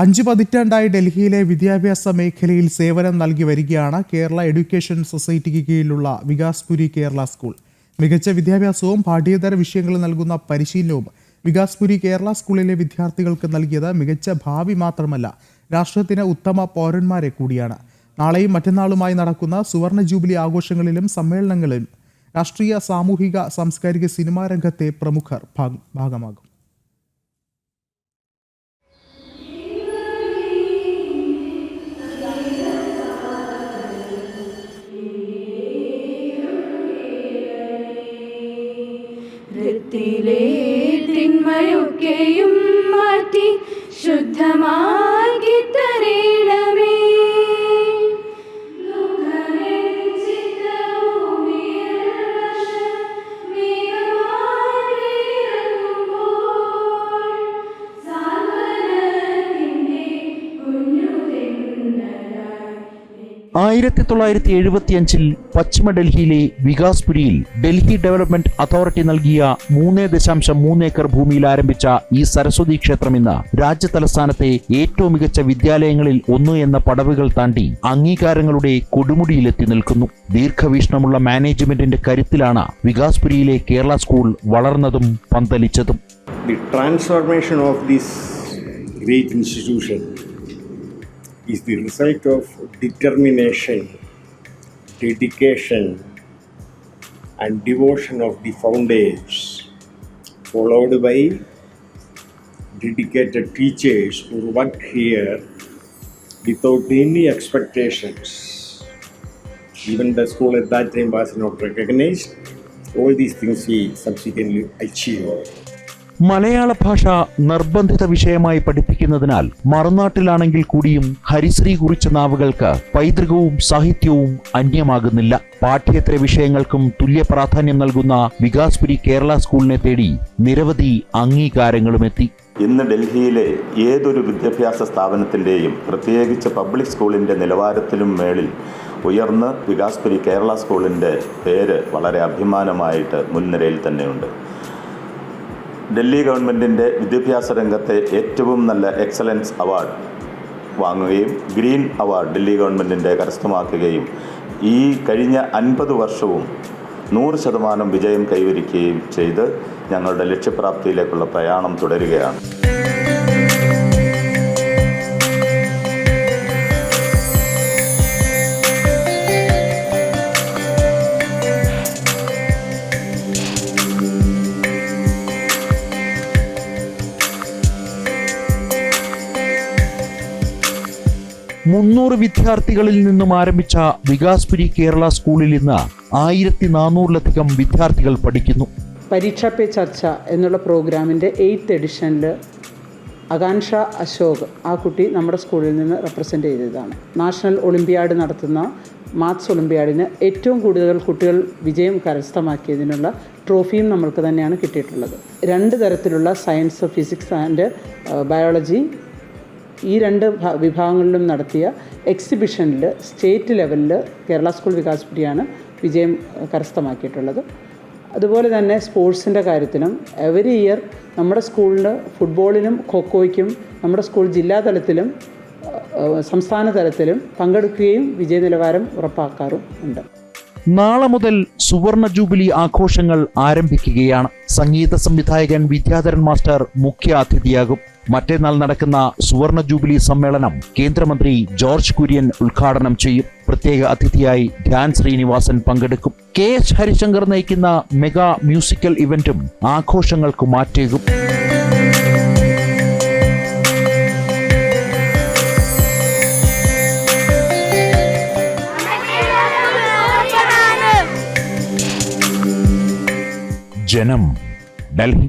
5 പതിറ്റാണ്ടായി ഡൽഹിയിലെ വിദ്യാഭ്യാസ മേഖലയിൽ സേവനം നൽകി വരികയാണ് കേരള എഡ്യൂക്കേഷൻ സൊസൈറ്റിക്ക് കീഴിലുള്ള വികാസ്പുരി കേരള സ്കൂൾ. മികച്ച വിദ്യാഭ്യാസവും പാഠ്യേതര വിഷയങ്ങളിൽ നൽകുന്ന പരിശീലനവും വികാസ്പുരി കേരള സ്കൂളിലെ വിദ്യാർത്ഥികൾക്ക് നൽകിയത് മികച്ച ഭാവി മാത്രമല്ല, രാഷ്ട്രത്തിന് ഉത്തമ പൗരന്മാരെ കൂടിയാണ്. നാളെയും മറ്റന്നാളുമായി നടക്കുന്ന സുവർണ ജൂബിലി ആഘോഷങ്ങളിലും സമ്മേളനങ്ങളിലും രാഷ്ട്രീയ, സാമൂഹിക, സാംസ്കാരിക, സിനിമാ രംഗത്തെ പ്രമുഖർ ഭാഗമാകും. തിന്മയൊക്കെയും മാറ്റി ശുദ്ധമാക്കി തരണമേ. ആയിരത്തി 1975 പശ്ചിമ ഡൽഹിയിലെ വികാസ്പുരിയിൽ ഡൽഹി ഡെവലപ്മെന്റ് അതോറിറ്റി നൽകിയ 3.3 ഏക്കർ ഭൂമിയിൽ ആരംഭിച്ച ഈ സരസ്വതി ക്ഷേത്രം ഇന്ന് രാജ്യതലസ്ഥാനത്തെ ഏറ്റവും മികച്ച വിദ്യാലയങ്ങളിൽ ഒന്ന് എന്ന പടവുകൾ താണ്ടി അംഗീകാരങ്ങളുടെ കൊടുമുടിയിലെത്തി നിൽക്കുന്നു. ദീർഘവീക്ഷണമുള്ള മാനേജ്മെന്റിന്റെ കരുത്തിലാണ് വികാസ്പുരിയിലെ കേരള സ്കൂൾ വളർന്നതും പന്തലിച്ചതും. The transformation of this great institution is the result of determination, dedication, and devotion of the founders, followed by dedicated teachers who work here without any expectations. Even the school at that time was not recognized. All these things we subsequently achieved. മലയാള ഭാഷ നിർബന്ധിത വിഷയമായി പഠിപ്പിക്കുന്നതിനാൽ മറുനാട്ടിലാണെങ്കിൽ കൂടിയും ഹരിശ്രീ കുറിച്ച നാവുകൾക്ക് പൈതൃകവും സാഹിത്യവും അന്യമാകുന്നില്ല. പാഠ്യേതര വിഷയങ്ങൾക്കും തുല്യ പ്രാധാന്യം നൽകുന്ന വികാസ്പുരി കേരള സ്കൂളിനെ തേടി നിരവധി അംഗീകാരങ്ങളുമെത്തി. ഇന്ന് ഡൽഹിയിലെ ഏതൊരു വിദ്യാഭ്യാസ സ്ഥാപനത്തിൻ്റെയും പ്രത്യേകിച്ച് പബ്ലിക് സ്കൂളിൻ്റെ നിലവാരത്തിലും മേളിൽ ഉയർന്ന് വികാസ്പുരി കേരള സ്കൂളിൻ്റെ പേര് വളരെ അഭിമാനമായിട്ട് മുൻനിരയിൽ തന്നെയുണ്ട്. ഡൽഹി ഗവൺമെൻറ്റിൻ്റെ വിദ്യാഭ്യാസ രംഗത്തെ ഏറ്റവും നല്ല എക്സലൻസ് അവാർഡ് വാങ്ങുകയും ഗ്രീൻ അവാർഡ് ഡൽഹി ഗവൺമെൻറ്റിൻ്റെ കരസ്ഥമാക്കുകയും ഈ കഴിഞ്ഞ 50 വർഷവും 100% വിജയം കൈവരിക്കുകയും ചെയ്ത് ഞങ്ങളുടെ ലക്ഷ്യപ്രാപ്തിയിലേക്കുള്ള പ്രയാണം തുടരുകയാണ്. മുന്നൂറ് വിദ്യാർത്ഥികളിൽ നിന്നും ആരംഭിച്ച വികാസ്പുരി കേരള സ്കൂളിൽ ഇന്ന് 1400-ലധികം വിദ്യാർത്ഥികൾ പഠിക്കുന്നു. പരീക്ഷാ പേ ചർച്ച എന്നുള്ള പ്രോഗ്രാമിൻ്റെ 8th എഡിഷനിൽ ആകാംക്ഷ അശോക്, ആ കുട്ടി നമ്മുടെ സ്കൂളിൽ നിന്ന് റെപ്രസെൻ്റ് ചെയ്തതാണ്. നാഷണൽ ഒളിമ്പ്യാഡ് നടത്തുന്ന മാത്സ് ഒളിമ്പ്യാഡിന് ഏറ്റവും കൂടുതൽ കുട്ടികൾ വിജയം കരസ്ഥമാക്കിയതിനുള്ള ട്രോഫിയും നമ്മൾക്ക് തന്നെയാണ് കിട്ടിയിട്ടുള്ളത്. 2 തരത്തിലുള്ള സയൻസ്, ഫിസിക്സ് ആൻഡ് ബയോളജി ഈ 2 വിഭാഗങ്ങളിലും നടത്തിയ എക്സിബിഷനിൽ സ്റ്റേറ്റ് ലെവലിൽ കേരള സ്കൂൾ വികാസ്പുരിയാണ് വിജയം കരസ്ഥമാക്കിയിട്ടുള്ളത്. അതുപോലെ തന്നെ സ്പോർട്സിൻ്റെ കാര്യത്തിലും എവറി ഇയർ നമ്മുടെ സ്കൂളിൽ ഫുട്ബോളിനും ഖോഖോയ്ക്കും നമ്മുടെ സ്കൂൾ ജില്ലാതലത്തിലും സംസ്ഥാന തലത്തിലും പങ്കെടുക്കുകയും വിജയ നിലവാരം ഉറപ്പാക്കാറും ഉണ്ട്. നാളെ മുതൽ സുവർണ ജൂബിലി ആഘോഷങ്ങൾ ആരംഭിക്കുകയാണ്. സംഗീത സംവിധായകൻ വിദ്യാധരൻ മാസ്റ്റർ മുഖ്യ അതിഥിയാകും. മറ്റന്നാൾ നടക്കുന്ന സുവർണ ജൂബിലി സമ്മേളനം കേന്ദ്രമന്ത്രി ജോർജ് കുര്യൻ ഉദ്ഘാടനം ചെയ്യും. പ്രത്യേക അതിഥിയായി ധ്യാൻ ശ്രീനിവാസൻ പങ്കെടുക്കും. KH ഹരിശങ്കർ നയിക്കുന്ന മെഗാ മ്യൂസിക്കൽ ഇവന്റും ആഘോഷങ്ങൾക്ക് മാറ്റേകും. ജനം, ഡൽഹി.